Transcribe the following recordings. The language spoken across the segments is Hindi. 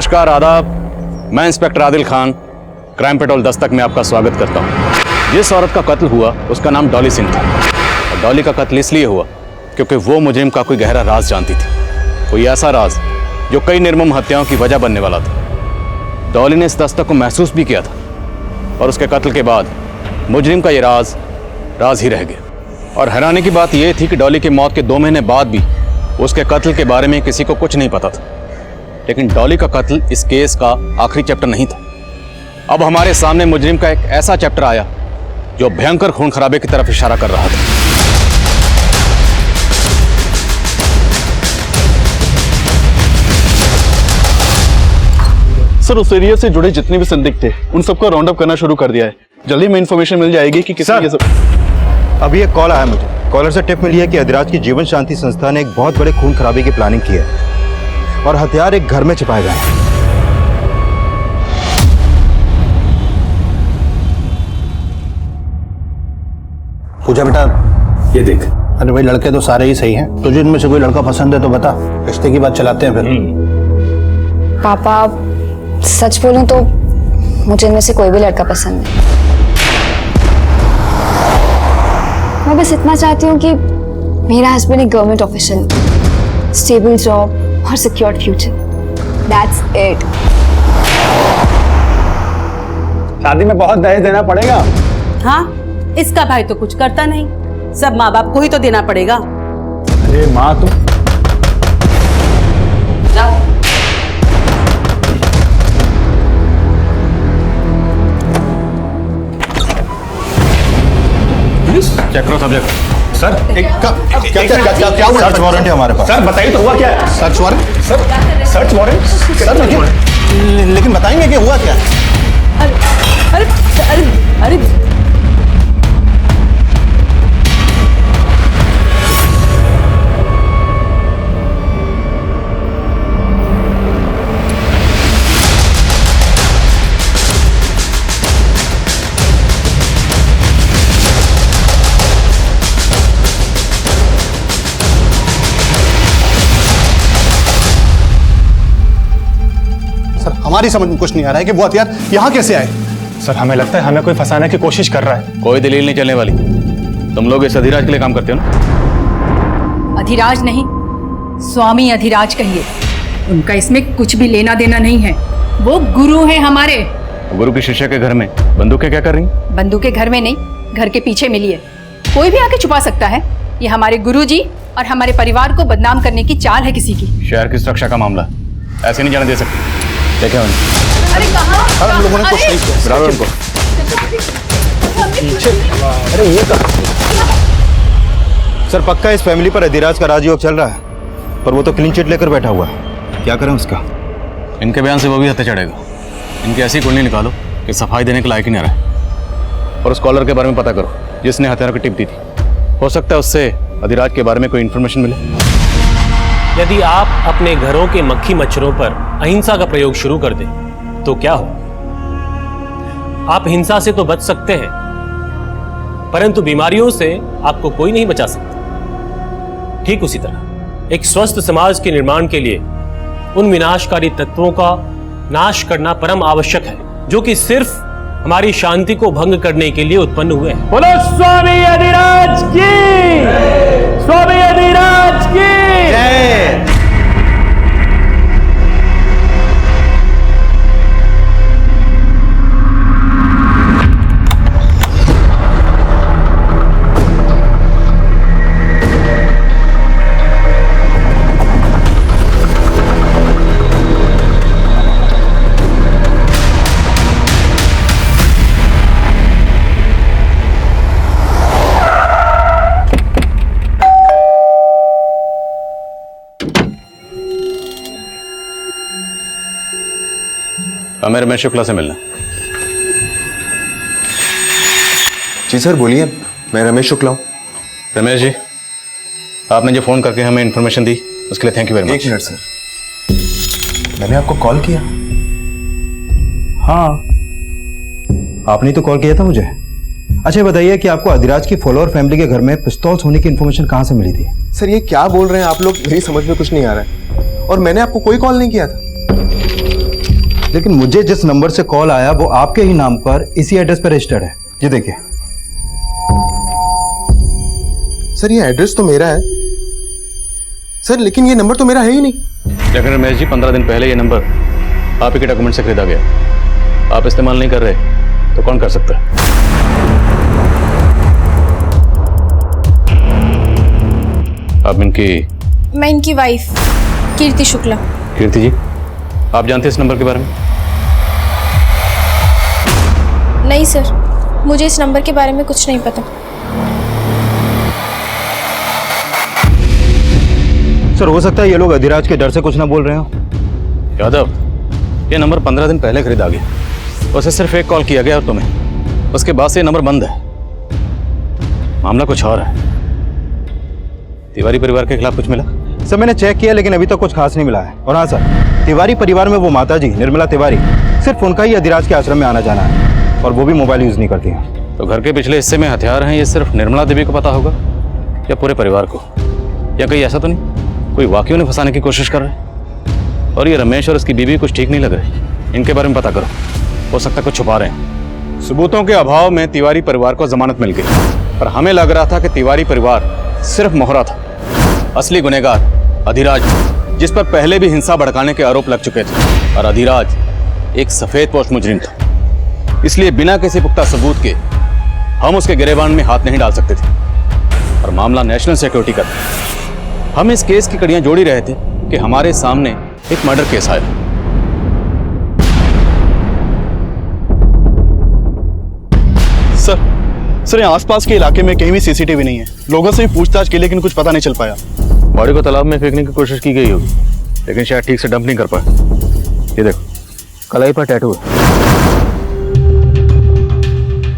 नमस्कार, आदाब। मैं inspector Adil Khan, crime petrol Dastak में आपका स्वागत करता हूँ। जिस औरत का कत्ल हुआ उसका नाम डॉली सिंह था, और डॉली का कत्ल इसलिए हुआ क्योंकि वो मुजरिम का कोई गहरा राज जानती थी, कोई ऐसा राज जो कई निर्मम हत्याओं की वजह बनने वाला था। डॉली ने इस दस्तक को महसूस भी किया था, और उसके कत्ल के बाद मुजरिम का ये राज ही रह गया। और हैरानी की बात यह थी कि डॉली की मौत के 2 महीने बाद भी उसके कत्ल के बारे में किसी को कुछ नहीं पता था। लेकिन डॉली का कत्ल इस केस का आखिरी चैप्टर नहीं था। अब हमारे सामने मुजरिम का एक ऐसा चैप्टर आया जो भयंकर खून खराबे की तरफ इशारा कर रहा था। सर, उस एरिया से जुड़े जितने भी संदिग्ध थे उन सबको राउंड अप करना शुरू कर दिया है। जल्दी में इंफॉर्मेशन मिल जाएगी कि किसी ये सब। अभी एक कॉल आया मुझे। कॉलर से टिप मिली है कि अधिराज की जीवन शांति संस्था ने एक बहुत बड़े खून खराबे की प्लानिंग की है और हथियार एक घर में छिपाए गए हैं। पूजा बेटा, ये देख। अरे भाई, लड़के तो सारे ही सही हैं। तुझे इनमें से कोई लड़का पसंद है तो बता, रिश्ते की बात चलाते हैं फिर। पापा, सच बोलूं तो मुझे इनमें से कोई भी लड़का पसंद नहीं। मैं बस इतना चाहती हूँ कि मेरा हस्बैंड एक गवर्नमेंट ऑफिशियल, स्टेबल जॉब और सिक्योर्ड फ्यूचर। That's it. शादी में बहुत दहेज देना पड़ेगा। हाँ, इसका भाई तो कुछ करता नहीं, सब माँ बाप को ही तो देना पड़ेगा। अरे माँ, तुम चेक करो सब्जेक्ट। सर, क्या हुआ? सर्च वारंट है हमारे पास। सर बताइए तो हुआ क्या है? Search warrant? Sir, search warrant? Sir लेकिन बताएंगे कि हुआ क्या? अरे अरे अरे अरे हमारी समझ में कुछ नहीं आ रहा है कि वो हथियार यहाँ कैसे आए। सर, हमें लगता है हमें कोई फंसाने की कोशिश कर रहा है। कोई दलील नहीं चलने वाली। तुम लोग इस अधिराज के लिए काम करते हो ना? अधिराज नहीं, स्वामी अधिराज कहिए। उनका इसमें कुछ भी लेना देना नहीं है। वो गुरु हैं हमारे। गुरु की शिष्य के घर में बंदूकें क्या कर रही? बंदूकें घर में नहीं, घर के पीछे मिली है। कोई भी आके छुपा सकता है। ये हमारे गुरुजी और हमारे परिवार को बदनाम करने की चाल है किसी की। शहर की सुरक्षा का मामला, ऐसे नहीं जाने दे सकती। देखें अरे कहाँ? हम लोगों ने कुछ नहीं किया। बराबर उनको। अरे ये सर, पक्का इस फैमिली पर अधिराज का राजयोग चल रहा है, पर वो तो क्लीन चिट लेकर बैठा हुआ है। क्या करें उसका? इनके बयान से वो भी हत्या चढ़ेगा। इनकी ऐसी कुंडली निकालो कि सफाई देने के लायक ही नहीं रहे। और उस कॉलर के बारे में पता करो जिसने हथियार की टिप दी थी। हो सकता है उससे अधिराज के बारे में कोई इन्फॉर्मेशन मिले। यदि आप अपने घरों के मक्खी मच्छरों पर अहिंसा का प्रयोग शुरू कर दें तो क्या हो? आप हिंसा से तो बच सकते हैं, परंतु बीमारियों से आपको कोई नहीं बचा सकता। ठीक उसी तरह एक स्वस्थ समाज के निर्माण के लिए उन विनाशकारी तत्वों का नाश करना परम आवश्यक है जो कि सिर्फ हमारी शांति को भंग करने के लिए उत्पन्न हुए हैं। बोलो स्वामी अधिराज की! स्वामी अधिराज की! हमें रमेश शुक्ला से मिलना। जी सर, बोलिए। मैं रमेश शुक्ला हूँ। रमेश जी, आपने जो फ़ोन करके हमें इन्फॉर्मेशन दी उसके लिए थैंक यू वेरी मच। एक मिनट सर, मैंने आपको कॉल किया? हाँ, आपने तो कॉल किया था मुझे। अच्छा बताइए कि आपको अधिराज की फॉलोअर फैमिली के घर में पिस्तौल्स होने की इन्फॉर्मेशन कहाँ से मिली थी? सर, ये क्या बोल रहे हैं आप लोग? मेरी समझ में कुछ नहीं आ रहा है, और मैंने आपको कोई कॉल नहीं किया था। लेकिन मुझे जिस नंबर से कॉल आया वो आपके ही नाम पर इसी एड्रेस पर रजिस्टर्ड है। ये देखिए। सर ये एड्रेस तो मेरा है सर, लेकिन ये नंबर तो मेरा है ही नहीं। लेकिन रमेश जी 15 दिन पहले ये नंबर आप ही के डॉक्यूमेंट से खरीदा गया। आप इस्तेमाल नहीं कर रहे तो कौन कर सकता है? आप मैं इनकी वाइफ कीर्ति शुक्ला। कीर्ति जी, आप जानते हैं इस नंबर के बारे में? नहीं सर, मुझे इस नंबर के बारे में कुछ नहीं पता। सर हो सकता है ये लोग अधिराज के डर से कुछ ना बोल रहे हो। यादव, ये नंबर 15 दिन पहले खरीदा गया। उसे सिर्फ एक कॉल किया गया और तुम्हें, उसके बाद से ये नंबर बंद है। मामला कुछ और है। तिवारी परिवार के खिलाफ कुछ मिला? सर मैंने चेक किया लेकिन अभी तक कुछ खास नहीं मिला है। और हाँ सर, तिवारी परिवार में वो माता जी निर्मला तिवारी, सिर्फ उनका ही अधिराज के आश्रम में आना जाना है और वो भी मोबाइल यूज नहीं करती हैं। तो घर के पिछले हिस्से में हथियार हैं, ये सिर्फ निर्मला देवी को पता होगा या पूरे परिवार को? या कहीं ऐसा तो नहीं कोई वाकई ने फंसाने की कोशिश कर रहे हैं? और ये रमेश और उसकी बीवी कुछ ठीक नहीं लग रहे। इनके बारे में पता करो, हो सकता है कुछ छुपा रहे हैं। सबूतों के अभाव में तिवारी परिवार को जमानत मिल गई, पर हमें लग रहा था कि तिवारी परिवार सिर्फ मोहरा था। असली गुनहगार अधिराज, जिस पर पहले भी हिंसा भड़काने के आरोप लग चुके थे, और अधिराज एक सफेद पोश मुजरिम था। इसलिए बिना किसी पुख्ता सबूत के हम उसके गिरेबान में हाथ नहीं डाल सकते थे। और मामला नेशनल सिक्योरिटी का था। हम इस केस की कड़ियां जोड़ ही रहे थे कि हमारे सामने एक मर्डर केस आया। सर यहाँ आसपास के इलाके में कहीं भी सीसीटीवी नहीं है। लोगों से भी पूछताछ की लेकिन कुछ पता नहीं चल पाया। बॉडी को तालाब में फेंकने की कोशिश की गई होगी, लेकिन शायद ठीक से डंप नहीं कर पाए। ये देखो, कलाई पर टैटू है।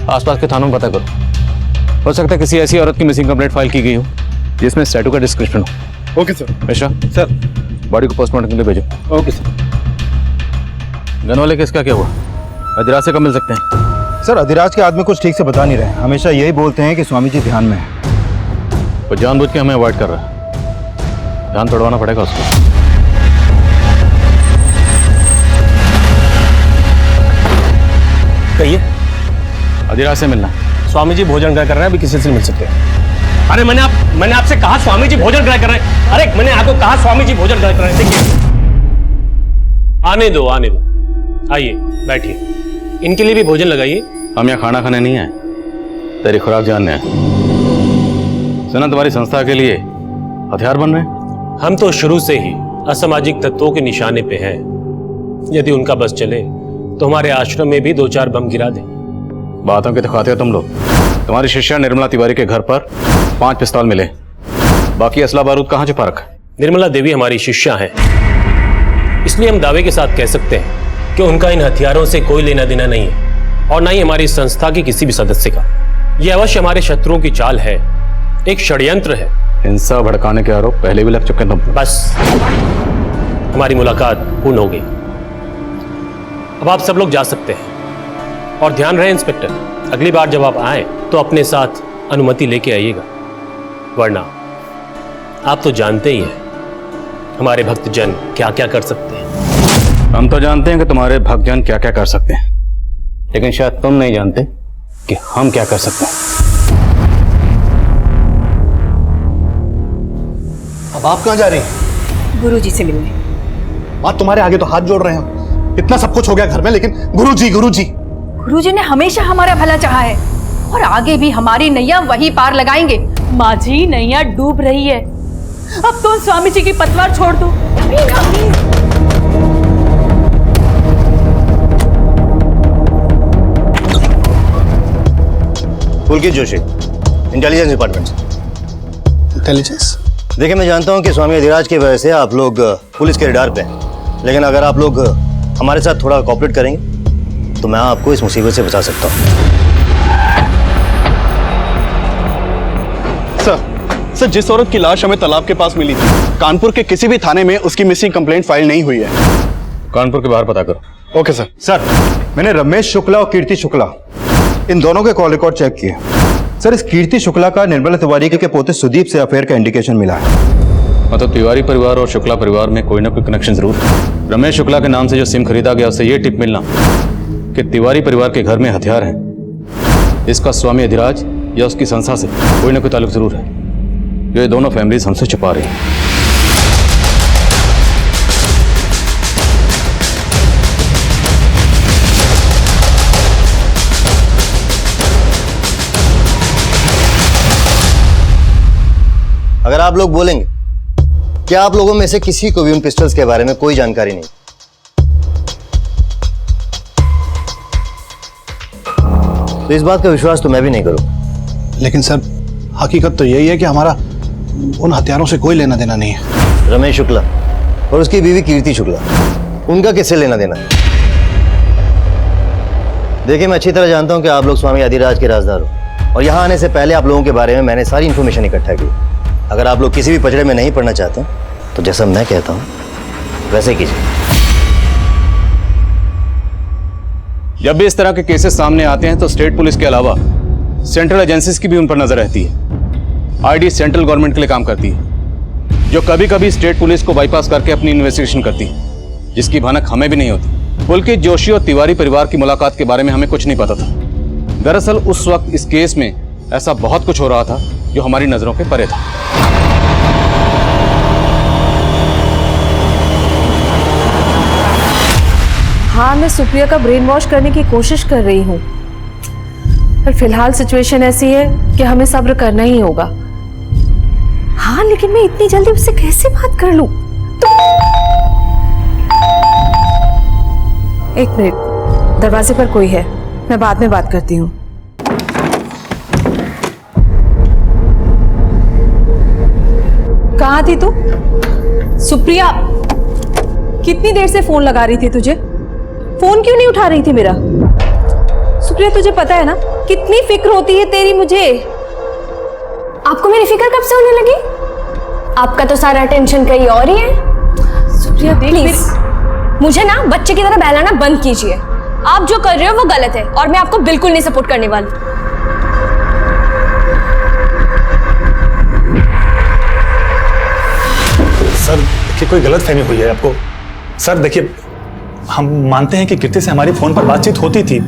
आसपास के थानों में पता करो, हो सकता है किसी ऐसी औरत की मिसिंग कंप्लेंट फाइल की गई हो जिसमें इस टैटू का डिस्क्रिप्शन हो। Okay sir. Mishra sir. Body को पोस्टमार्टम के लिए भेजो। Okay sir. गन वाले केस का क्या हुआ? अधिराज से कब मिल सकते हैं? सर अधिराज के आदमी कुछ ठीक से बता नहीं रहे। हमेशा यही बोलते हैं कि स्वामी जी ध्यान में है। वो जानबूझ के हमें अवॉइड कर रहा है। ध्यान तोड़वाना पड़ेगा उसको। कहिए। अधिराज से मिलना। स्वामी जी भोजन ग्रह कर रहे हैं, अभी किसी से मिल सकते हैं? अरे मैंने आपसे कहा स्वामी जी भोजन ग्रह कर रहे हैं। अरे मैंने आपको कहा स्वामी जी भोजन ग्रह कर रहे हैं। देखिए, आने दो। आइए बैठिए, इनके लिए भी भोजन लगाइए। हम यहाँ खाना खाने नहीं आए, तेरी खुराक जानने आए। सुना तुम्हारी संस्था के लिए हथियार बन रहे हैं? हम तो शुरू से ही असामाजिक तत्वों के निशाने पे हैं। यदि उनका बस चले तो हमारे आश्रम में भी 2-4 बम गिरा दें। बातों के दिखाते हो तुम लोग। तुम्हारी शिष्या निर्मला तिवारी के घर पर 5 पिस्तौल मिले, बाकी असला बारूद कहाँ छुपा रखा? निर्मला देवी हमारी शिष्या हैं, इसलिए हम दावे के साथ कह सकते हैं कि उनका इन हथियारों से कोई लेना देना नहीं है, और ना ही हमारी संस्था की किसी भी सदस्य का। यह अवश्य हमारे शत्रुओं की चाल है, एक षड्यंत्र है। हिंसा भड़काने के आरोप पहले भी लग चुके हैं तुम। बस हमारी मुलाकात पूर्ण हो गई, अब आप सब लोग जा सकते हैं। और ध्यान रहे इंस्पेक्टर, अगली बार जब आप आए तो अपने साथ अनुमति लेके आइएगा, वरना आप तो जानते ही हैं हमारे भक्तजन क्या क्या कर सकते हैं। हम तो जानते हैं कि तुम्हारे भक्तजन क्या क्या कर सकते हैं, लेकिन शायद तुम नहीं जानते कि हम क्या कर सकते हैं। अब आप कहाँ जा रही हैं? गुरुजी से मिलने। बात तुम्हारे आगे तो हाथ जोड़ रहे हैं। इतना सब कुछ हो गया घर में, लेकिन गुरुजी गुरुजी ने हमेशा हमारा भला चाहा है, और आगे भी हमारी नैया वही पार लगाएंगे। माँ जी, नैया डूब रही है, अब तो स्वामी जी की पतवार छोड़ दो। पुलकित जोशी, इंटेलिजेंस डिपार्टमेंट से। इंटेलिजेंस? देखिए, मैं जानता हूं कि स्वामी अधिराज की वजह से आप लोग पुलिस के रडार पे हैं, लेकिन अगर आप लोग हमारे साथ थोड़ा कोऑपरेट करेंगे तो मैं आपको इस मुसीबत से बचा सकता हूं। सर, जिस औरत की लाश हमें तालाब के पास मिली थी, कानपुर के किसी भी थाने में उसकी मिसिंग कंप्लेंट फाइल नहीं हुई है। कानपुर के बाहर पता करो। Okay sir. सर मैंने रमेश शुक्ला और कीर्ति शुक्ला इन दोनों के कॉल रिकॉर्ड चेक किए। सर इस कीर्ति शुक्ला का निर्मला तिवारी के पोते सुदीप से अफेयर का इंडिकेशन मिला है। मतलब तिवारी परिवार और शुक्ला परिवार में कोई ना कोई कनेक्शन जरूर है। रमेश शुक्ला के नाम से जो सिम खरीदा गया उससे ये टिप मिलना कि तिवारी परिवार के घर में हथियार हैं। इसका स्वामी अधिराज या उसकी संस्था से कोई ना कोई ताल्लुक जरूर है, जो ये दोनों फैमिलीज हमसे छुपा रही हैं। अगर आप लोग बोलेंगे कि आप लोगों में से किसी को भी उन पिस्टल्स के बारे में कोई जानकारी नहीं, तो इस बात का विश्वास तो मैं भी नहीं करूं। लेकिन सर, हकीकत तो यही है कि हमारा उन हथियारों से कोई लेना देना नहीं है। रमेश शुक्ला और उसकी बीवी कीर्ति शुक्ला, उनका किससे लेना देना है? देखिए, मैं अच्छी तरह जानता हूं कि आप लोग स्वामी अधिराज के राजदार हो और यहां आने से पहले आप लोगों के बारे में मैंने सारी इंफॉर्मेशन इकट्ठा की। अगर आप लोग किसी भी पचड़े में नहीं पड़ना चाहते तो जैसा मैं कहता हूं वैसे कीजिए। जब भी इस तरह के केसेस सामने आते हैं तो स्टेट पुलिस के अलावा सेंट्रल एजेंसीज की भी उन पर नजर रहती है। आईडी सेंट्रल गवर्नमेंट के लिए काम करती है, जो कभी कभी स्टेट पुलिस को बाईपास करके अपनी इन्वेस्टिगेशन करती है, जिसकी भनक हमें भी नहीं होती। पुलकित जोशी और तिवारी परिवार की मुलाकात के बारे में हमें कुछ नहीं पता था। दरअसल उस वक्त इस केस में ऐसा बहुत कुछ हो रहा था जो हमारी नजरों के परे था। हाँ, मैं सुप्रिया का ब्रेन वॉश करने की कोशिश कर रही हूँ, पर फिलहाल सिचुएशन ऐसी है कि हमें सब्र करना ही होगा। हाँ, लेकिन मैं इतनी जल्दी उससे कैसे बात कर लूं? एक मिनट, दरवाजे पर कोई है, मैं बाद में बात करती हूँ। कहाँ थी तू? सुप्रिया, कितनी देर से फोन लगा रही थी तुझे? फोन क्यों नहीं उठा रही थी मेरा? सुप्रिया, तुझे पता है ना कितनी फिक्र होती है तेरी मुझे। आपको मेरी फिक्र कब से होने लगी? आपका तो सारा टेंशन कहीं और ही है। सुप्रिया, प्लीज मुझे ना बच्चे की तरह बहलाना बंद कीजिए। आप जो कर रहे हो वो गलत है और मैं आपको बिल्कुल नहीं सपोर्ट करने वाली। सर देखिए, कोई गलत फहमी हुई है आपको। सर देखिए, हम मानते हैं कि कीर्ति से हमारी फोन पर बातचीत होती थी,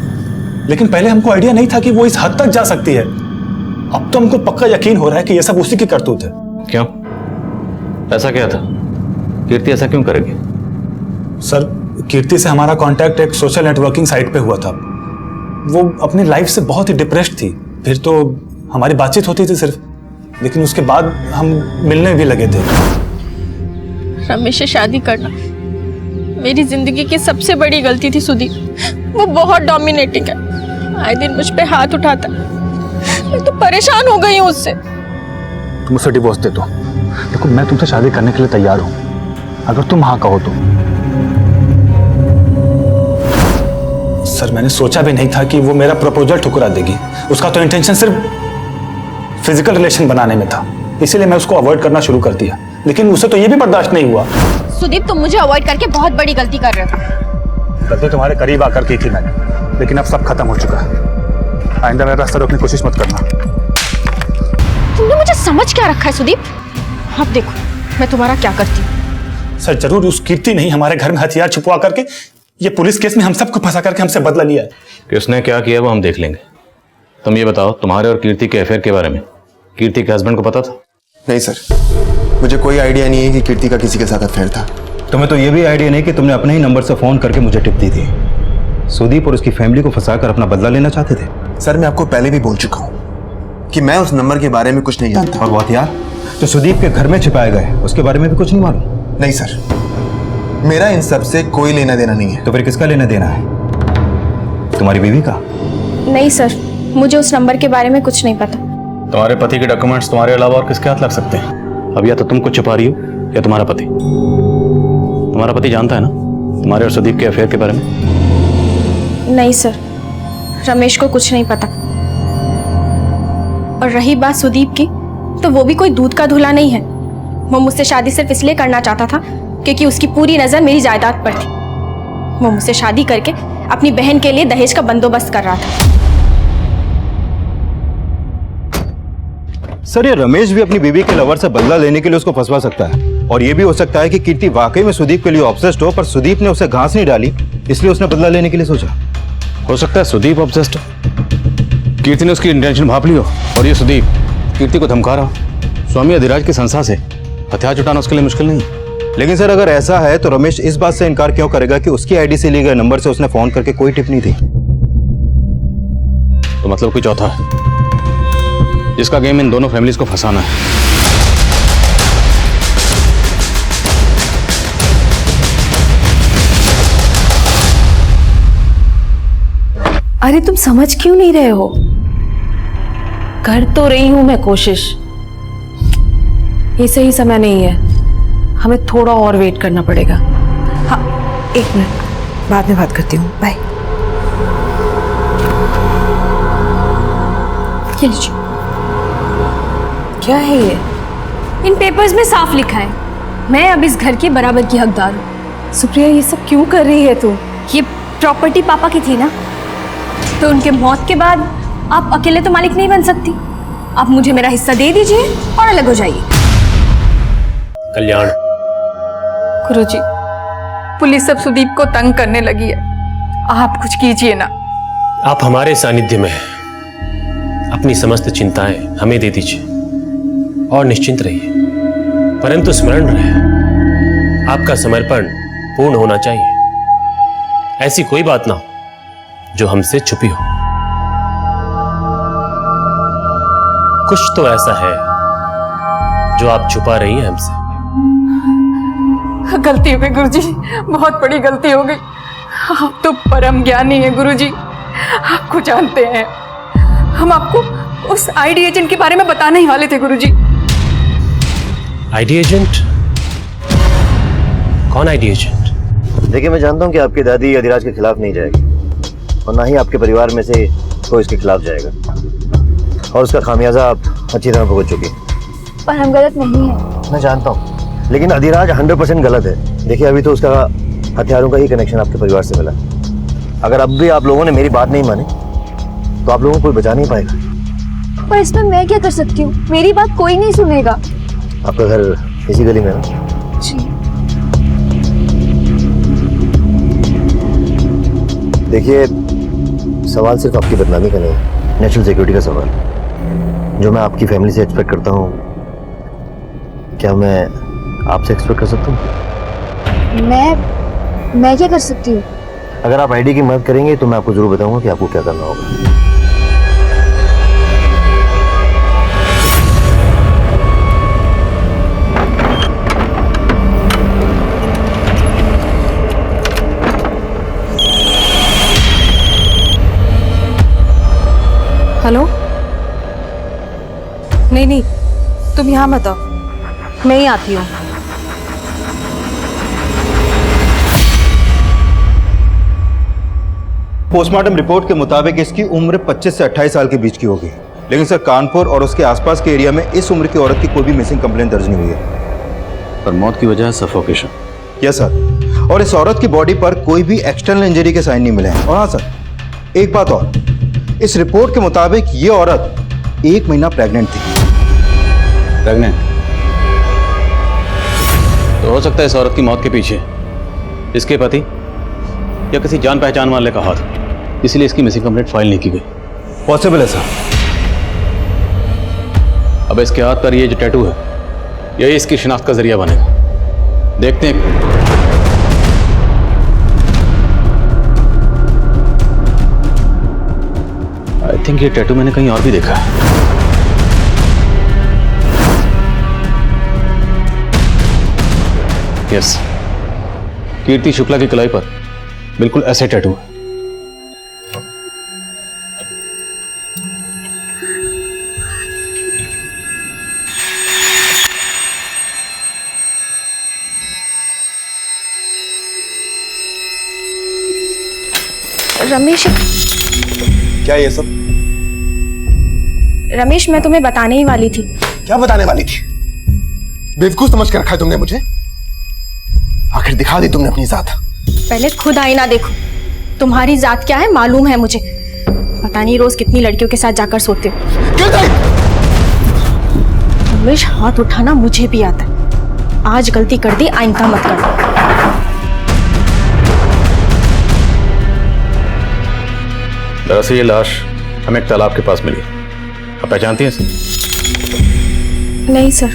लेकिन पहले हमको आइडिया नहीं था कि वो इस हद तक जा सकती है। अब तो हमको पक्का यकीन हो रहा है कि ये सब उसी की करतूत है। क्यों? ऐसा क्या था? कीर्ति ऐसा क्यों करेगी? सर, कीर्ति से हमारा कांटेक्ट एक सोशल नेटवर्किंग साइट पे हुआ था। वो अपनी लाइफ से बहुत ही डिप्रेस्ड थी। फिर तो हमारी बातचीत होती थी सिर्फ, लेकिन उसके बाद हम मिलने भी लगे थे। रमेश से शादी करना मेरी जिंदगी की सबसे बड़ी गलती थी सुदीप। वो बहुत डोमिनेटिंग है, आए दिन मुझ पे हाथ उठाता। मैं तो परेशान हो गई हूँ उससे। तुम मुझसे डिवोर्स दे दो। देखो, मैं तुमसे शादी करने के लिए तैयार हूँ, अगर तुम हाँ कहो तो। सर, मैंने सोचा भी नहीं था कि वो मेरा प्रपोजल ठुकरा देगी। उसका तो इंटेंशन सिर्फ फिजिकल रिलेशन बनाने में था, इसीलिए मैं उसको अवॉइड करना शुरू कर दिया। लेकिन उसे तो ये भी बर्दाश्त नहीं हुआ। सुदीप, तुम मुझे अवॉइड करके बहुत बड़ी गलती कर रहे हो। गलती तुम्हारे करीब आकर की थी मैंने, लेकिन अब सब खत्म हो चुका है। आइंदा मेरा रास्ता रोकने की कोशिश मत करना। तुमने मुझे समझ क्या रखा है सुदीप? अब देखो मैं तुम्हारा क्या करती हूँ। सर, जरूर उस कीर्ति ने ही हमारे घर में हथियार छुपवा करके ये पुलिस केस में हम सबको फंसा करके हमसे बदला लिया है। किसने क्या किया वो हम देख लेंगे। तुम ये बताओ, तुम्हारे और कीर्ति के अफेयर के बारे में कीर्ति के हस्बैंड को पता था? नहीं सर, मुझे कोई आइडिया नहीं है कि कीर्ति का किसी के साथ अफेयर था। तुम्हें तो ये भी आइडिया नहीं कि तुमने अपने ही नंबर से फोन करके मुझे टिप दी थी। सुदीप और उसकी फैमिली को फंसाकर अपना बदला लेना चाहते थे। सर, मैं आपको पहले भी बोल चुका हूँ कि मैं उस नंबर के बारे में कुछ नहीं जानता। और वो हथियार जो सुदीप के घर में छिपाए गए, उसके बारे में भी कुछ नहीं मालूम? नहीं सर, मेरा इन सब से कोई लेना देना नहीं है। तो फिर किसका लेना देना है? तुम्हारी बीवी का? नहीं सर, मुझे उस नंबर के बारे में कुछ नहीं पता। तुम्हारे पति के डॉक्यूमेंट्स तुम्हारे अलावा और किसके हाथ लग सकते हैं? अब या तो तुम कुछ छुपा रही हो या तुम्हारा पति। तुम्हारा पति जानता है ना तुम्हारे और सुदीप के अफेयर के बारे में? नहीं सर, रमेश को कुछ नहीं पता। और रही बात सुदीप की, तो वो भी कोई दूध का धुला नहीं है। वो मुझसे शादी सिर्फ इसलिए करना चाहता था क्योंकि उसकी पूरी नजर मेरी जायदाद पर थी। वो मुझसे शादी करके अपनी बहन के लिए दहेज का बंदोबस्त कर रहा था। सर, ये रमेश भी अपनी बीवी के लवर से बदला लेने के लिए उसको फंसवा सकता है। और ये भी हो सकता है कि कीर्ति वाकई में सुदीप के लिए ऑब्सेस्ड हो, पर सुदीप ने उसे घास नहीं डाली, इसलिए उसने बदला लेने के लिए सोचा। हो सकता है सुदीप ऑब्सेस्ड हो, कीर्ति ने उसकी इंटेंशन भाप ली हो, और ये सुदीप कीर्ति को धमका रहा हो। स्वामी अधिराज की संस्था से हथियार जुटाना उसके लिए मुश्किल नहीं है। लेकिन सर अगर ऐसा है तो रमेश इस बात से इनकार क्यों करेगा कि उसकी आईडी से लिए गए नंबर से उसने फोन करके कोई टिप्पणी दी? तो मतलब कोई चौथा है जिसका गेम इन दोनों फैमिलीज को फंसाना है। अरे तुम समझ क्यों नहीं रहे हो? कर तो रही हूं मैं कोशिश। ये सही समय नहीं है, हमें थोड़ा और वेट करना पड़ेगा। हाँ 1 मिनट, बाद में बात करती हूँ, बाय। ये लीजिए। क्या है ये? इन पेपर्स में साफ लिखा है मैं अब इस घर की बराबर की हकदार हूँ। सुप्रिया ये सब क्यों कर रही है तू? ये प्रॉपर्टी पापा की थी ना, तो उनके मौत के बाद आप अकेले तो मालिक नहीं बन सकती। आप मुझे मेरा हिस्सा दे दीजिए और अलग हो जाइए। कल्याण, गुरुजी, पुलिस अब सुदीप को तंग करने लगी है, आप कुछ कीजिए ना। आप हमारे सानिध्य में हैं। अपनी समस्त चिंताएं हमें दे दीजिए और निश्चिंत रहिए, परंतु स्मरण रहे आपका समर्पण पूर्ण होना चाहिए। ऐसी कोई बात ना हो जो हमसे छुपी हो। कुछ तो ऐसा है जो आप छुपा रही हैं हमसे। गलती हो गई गुरुजी, बहुत बड़ी गलती हो गई। आप तो परम ज्ञानी हैं गुरुजी, आपको जानते हैं। हम आपको उस आईडी एजेंट के बारे में बताने ही वाले थे गुरुजी। ID agent? कौन आईडी एजेंट? देखिए मैं जानता हूँ कि आपकी दादी अधिराज के खिलाफ नहीं जाएगी और ना ही आपके परिवार में से कोई इसके खिलाफ जाएगा, और उसका खामियाजा आप अच्छी तरह भुगत चुकी हैं। पर हम गलत नहीं है। मैं जानता हूँ, लेकिन अधिराज 100% गलत है। देखिए अभी तो उसका हथियारों का ही कनेक्शन आपके परिवार से मिला। अगर अब भी आप लोगों ने मेरी बात नहीं मानी तो आप लोगों को कोई बचा नहीं पाएगा। पर इसमें मैं क्या कर सकती हूँ? मेरी बात कोई नहीं सुनेगा। आपका घर इसी गली में है ना? जी। देखिए सवाल सिर्फ आपकी बदनामी का नहीं, नेशनल सिक्योरिटी का सवाल जो मैं आपकी फैमिली से एक्सपेक्ट करता हूँ, क्या मैं आपसे एक्सपेक्ट कर सकता हूँ? मैं क्या कर सकती हूँ? अगर आप आईडी की मदद करेंगे तो मैं आपको जरूर बताऊंगा कि आपको क्या करना होगा। हेलो? नहीं तुम यहाँ मत आओ, मैं ही आती हूँ। पोस्टमार्टम रिपोर्ट के मुताबिक इसकी उम्र 25 से 28 साल के बीच की होगी, लेकिन सर कानपुर और उसके आसपास के एरिया में इस उम्र की औरत की कोई भी मिसिंग कंप्लेंट दर्ज नहीं हुई है। पर मौत की वजह है सफोकेशन। यस सर, और इस औरत की बॉडी पर कोई भी एक्सटर्नल इंजरी के साइन नहीं मिले हैं। और हाँ सर, एक बात और, इस रिपोर्ट के मुताबिक ये औरत 1 महीना प्रेग्नेंट थी। प्रेग्नेंट? तो हो सकता है इस औरत की मौत के पीछे इसके पति या किसी जान पहचान वाले का हाथ, इसलिए इसकी मिसिंग कंप्लेंट फाइल नहीं की गई। पॉसिबल है सर। अब इसके हाथ पर ये जो टैटू है यही इसकी शिनाख्त का जरिया बनेगा। देखते हैं। आई थिंक ये टैटू मैंने कहीं और भी देखा है। यस, कीर्ति शुक्ला की कलाई पर बिल्कुल ऐसे टैटू है। रमेश, क्या ये सब? रमेश मैं तुम्हें बताने ही वाली थी। क्या बताने वाली थी? बेवकूफ समझ के रखा है तुमने मुझे? आखिर दिखा दी तुमने अपनी जात। पहले खुद आईना देखो, तुम्हारी जात क्या है मालूम है मुझे। पता नहीं रोज कितनी लड़कियों के साथ जाकर सोते हो। रमेश हाथ उठाना मुझे भी आता है, आज गलती कर दी, आइंदा मत करना। दरअसल ये लाश हमें एक तालाब के पास मिली। आप पहचानती हैं इसे? नहीं सर।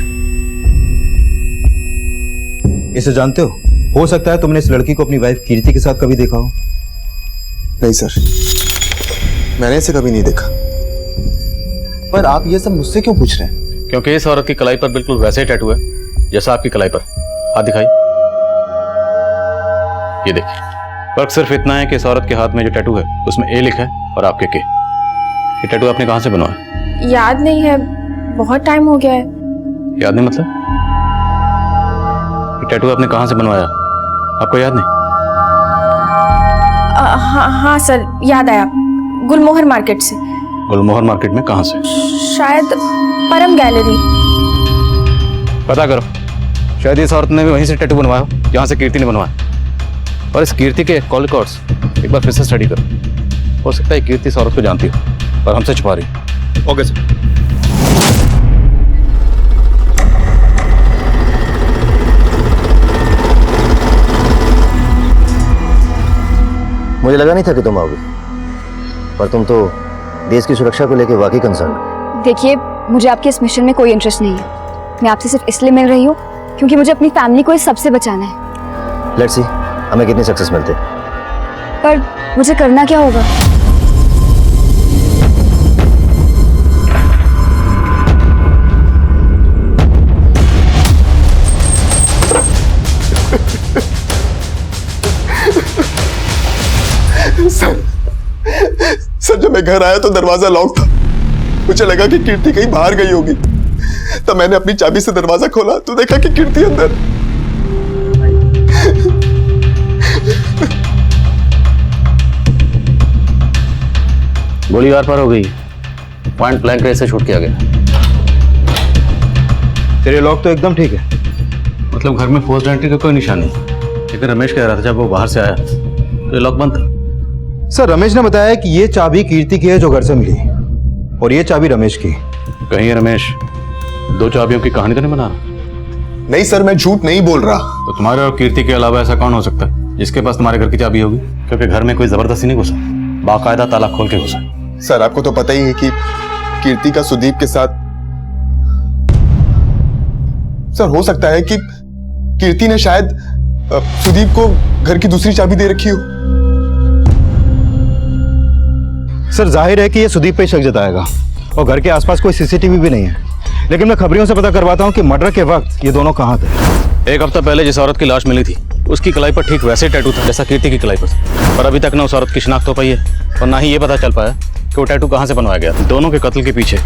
इसे जानते हो सकता है तुमने इस लड़की को अपनी वाइफ कीर्ति के साथ कभी देखा हो। नहीं सर, मैंने इसे कभी नहीं देखा। पर आप ये सब मुझसे क्यों पूछ रहे हैं? क्योंकि इस औरत की कलाई पर बिल्कुल वैसे ही टैटू है जैसा आपकी कलाई पर। हाथ दिखाई। ये देखिए, फर्क सिर्फ इतना है कि इस औरत के हाथ में जो टैटू है उसमें ए लिखा है और आपके के। ये टैटू आपने कहां से बनवाया? याद नहीं है, बहुत टाइम हो गया है। याद नहीं मतलब? ये टैटू आपने कहां से बनवाया, आपको याद नहीं? हाँ सर, याद आया, गुलमोहर मार्केट से। गुलमोहर मार्केट में कहां से? शायद परम गैलरी। पता करो, शायद इस औरत ने भी वहीं से टैटू बनवाया हो जहां से कीर्ति ने बनवाया। और इस कीर्ति के कॉल रिकॉर्ड्स एक बार फिर से स्टडी करो। हो सकता है कीर्ति इस औरत को जानती हो और हमसे छुपा रही। Okay sir. मुझे लगा नहीं था कि तुम आओगे, पर तुम तो देश की सुरक्षा को लेकर वाकई कंसर्न हो। देखिए, मुझे आपके इस मिशन में कोई इंटरेस्ट नहीं है। मैं आपसे सिर्फ इसलिए मिल रही हूँ क्योंकि मुझे अपनी फैमिली को इस सबसे बचाना है। लेट्स सी हमें कितनी सक्सेस मिलते। पर मुझे करना क्या होगा? सर जब मैं घर आया तो दरवाजा लॉक था। मुझे लगा कि कीर्ति कहीं बाहर गई होगी। तब मैंने अपनी चाबी से दरवाजा खोला तो देखा कि कीर्ति अंदर। गोली आर पार हो गई, पॉइंट ब्लैंक रेंज से शूट किया गया। तेरे लॉक तो एकदम ठीक है। मतलब घर में फोर्स्ड एंट्री का कोई निशान नहीं, लेकिन रमेश कह रहा था जब वो बाहर से आया तो ये लॉक बंद था। सर, रमेश ने बताया कि ये चाबी कीर्ति की है जो घर से मिली, और ये चाबी रमेश की। कहीं रमेश दो चाबियों की कहानी तो नहीं बना रहा? नहीं सर, मैं झूठ नहीं बोल रहा। तो तुम्हारे और कीर्ति के अलावा ऐसा कौन हो सकता है जिसके पास तुम्हारे घर की चाबी होगी? क्योंकि घर में कोई जबरदस्ती नहीं घुसा, बाकायदा ताला खोल के घुसा। सर आपको तो पता ही है कि कीर्ति का सुदीप के साथ। सर हो सकता है कि कीर्ति ने शायद सुदीप को घर की दूसरी चाबी दे रखी हो। सर जाहिर है कि ये सुदीप पे शक जताएगा, और घर के आसपास कोई सीसीटीवी भी नहीं है। लेकिन मैं खबरियों से पता करवाता हूँ कि मर्डर के वक्त ये दोनों कहाँ थे। एक हफ्ता पहले जिस औरत की लाश मिली थी उसकी कलाई पर ठीक वैसे टैटू था जैसा कीर्ति की कलाई पर। पर अभी तक ना उस औरत की शिनाख्त हो पाई है और ना ही ये पता चल पाया कि वो टैटू कहाँ से बनवाया गया। दोनों के कत्ल के पीछे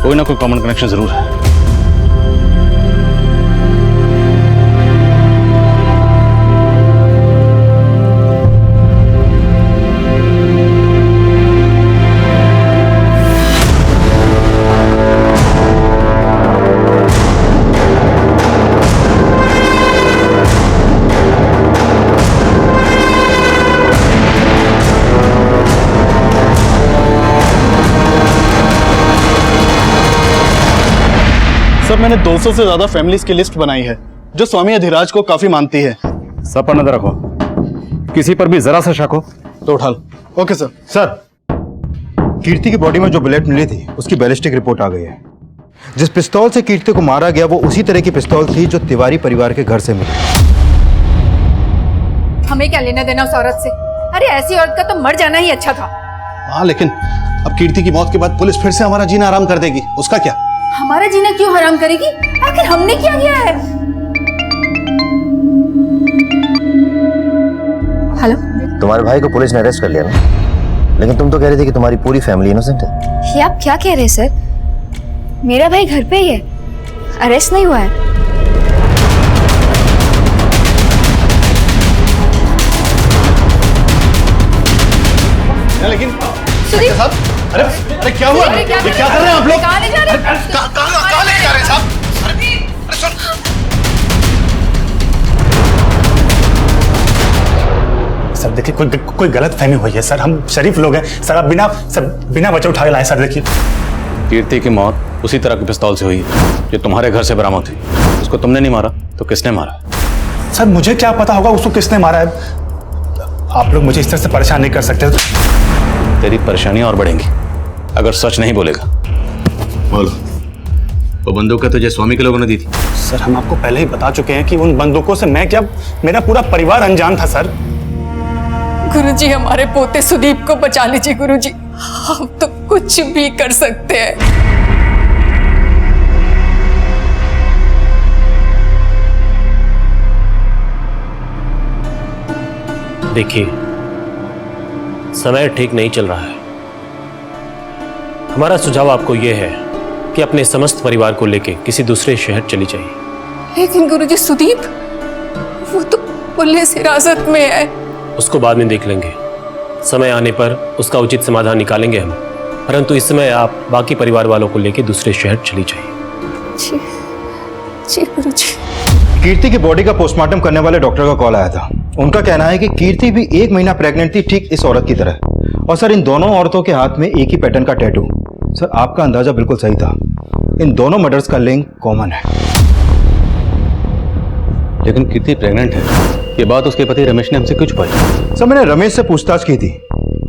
कोई ना कोई कॉमन कनेक्शन जरूर है। सर मैंने 200 से ज्यादा फैमिलीज की लिस्ट बनाई है जो स्वामी अधिराज को काफी मानती है। सब पर नजर रखो, किसी पर भी जरा सा शक हो तो उठा लो। Okay sir. सर, कीर्ति की बॉडी में जो बुलेट मिली थी उसकी बैलिस्टिक रिपोर्ट आ गई है। जिस पिस्तौल से कीर्ति को मारा गया वो उसी तरह की पिस्तौल थी जो तिवारी परिवार के घर से मिली। हमें क्या लेना देना उस औरत से? अरे ऐसी औरत का तो मर जाना ही अच्छा था। हाँ, लेकिन अब कीर्ति की मौत के बाद पुलिस फिर से हमारा जीना आराम कर देगी, उसका क्या? हमारा जीना क्यों हराम करेगी? आखिर हमने क्या किया है? हेलो, तुम्हारे भाई को पुलिस ने अरेस्ट कर लिया ना, लेकिन तुम तो कह रही थी कि तुम्हारी पूरी फैमिली इनोसेंट है। ये आप क्या कह रहे हैं सर? मेरा भाई घर पे ही है, अरेस्ट नहीं हुआ है। लेकिन साहब, अरे क्या हुआ? ये क्या कर रहे हैं आप लोग? कहाँ ले जा रहे हैं? कहाँ ले जा रहे हैं साहब? सर देखिए, कोई गलत फहमी हुई है सर। हम शरीफ लोग हैं सर। आप बिना वजह उठा के लाए सर। देखिए कीर्ति की मौत उसी तरह के पिस्तौल से हुई है जो तुम्हारे घर से बरामद हुई। उसको तुमने नहीं मारा तो किसने मारा? सर मुझे क्या पता होगा उसको किसने मारा है। आप लोग मुझे इस तरह से परेशान नहीं कर सकते। तेरी परेशानियां और बढ़ेंगी अगर सच नहीं बोलेगा। बोलो, वो बंदूक है तुझे स्वामी के लोगों ने दी थी? सर हम आपको पहले ही बता चुके हैं कि उन बंदूकों से मैं क्या, मेरा पूरा परिवार अनजान था सर। गुरुजी हमारे पोते सुदीप को बचा लीजिए गुरुजी, हम तो कुछ भी कर सकते हैं। देखिए, समय ठीक नहीं चल रहा है। हमारा सुझाव आपको यह है कि अपने समस्त परिवार को लेकर किसी दूसरे शहर चली जाइए। लेकिन गुरुजी सुदीप, वो तो पुलिस हिरासत में है। उसको बाद में देख लेंगे, समय आने पर उसका उचित समाधान निकालेंगे हम। परंतु इस समय आप बाकी परिवार वालों को लेकर दूसरे शहर चली जाइए। जी गुरुजी। कीर्ति की बॉडी का पोस्टमार्टम करने वाले डॉक्टर का कॉल आया था। उनका कहना है कि कीर्ति भी 1 महीना प्रेग्नेंट थी, ठीक इस औरत की तरह। और सर, इन दोनों औरतों के हाथ में एक ही पैटर्न का टैटू। सर, आपका अंदाजा बिल्कुल सही था, इन दोनों मर्डर्स का लिंक कॉमन है। लेकिन कीर्ति प्रेग्नेंट है, ये बात उसके पति रमेश ने हमसे क्यों छुपाई? सर, मैंने रमेश से पूछताछ की थी।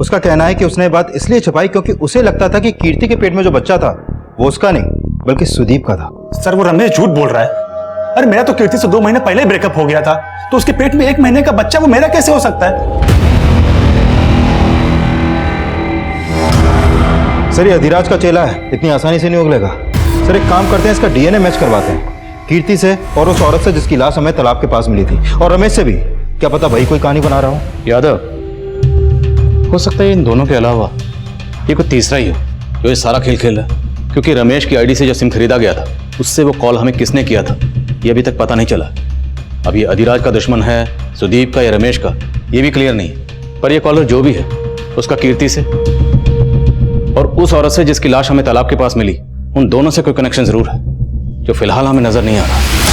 उसका कहना है कि उसने ये बात इसलिए छुपाई क्योंकि उसे लगता था कि कीर्ति के पेट में जो बच्चा था वो उसका नहीं बल्कि सुदीप का था। सर वो रमेश झूठ बोल रहा है। अरे मेरा तो कीर्ति से 2 महीने पहले ब्रेकअप हो गया था, तो उसके पेट में 1 महीने का बच्चा, वो मेरा कैसे हो सकता है? सर, ये अधिराज का चेला है, इतनी आसानी से नहीं उगलेगा। सर, एक काम करते हैं, इसका डीएनए मैच करवाते हैं कीर्ति से और उस औरत से जिसकी लाश हमें तालाब के पास मिली थी, और रमेश से भी। क्या पता भाई कोई कहानी बना रहा हूँ। यादव, हो सकता है इन दोनों के अलावा ये कोई तीसरा ही हो जो ये सारा खेल खेल रहा है। क्योंकि रमेश की आईडी से जो सिम खरीदा गया था उससे वो कॉल हमें किसने किया था ये अभी तक पता नहीं चला। अब ये अधिराज का दुश्मन है, सुदीप का या रमेश का, ये भी क्लियर नहीं है। पर ये कॉलर जो भी है उसका कीर्ति से और उस औरत से जिसकी लाश हमें तालाब के पास मिली, उन दोनों से कोई कनेक्शन जरूर है जो फिलहाल हमें नजर नहीं आ रहा।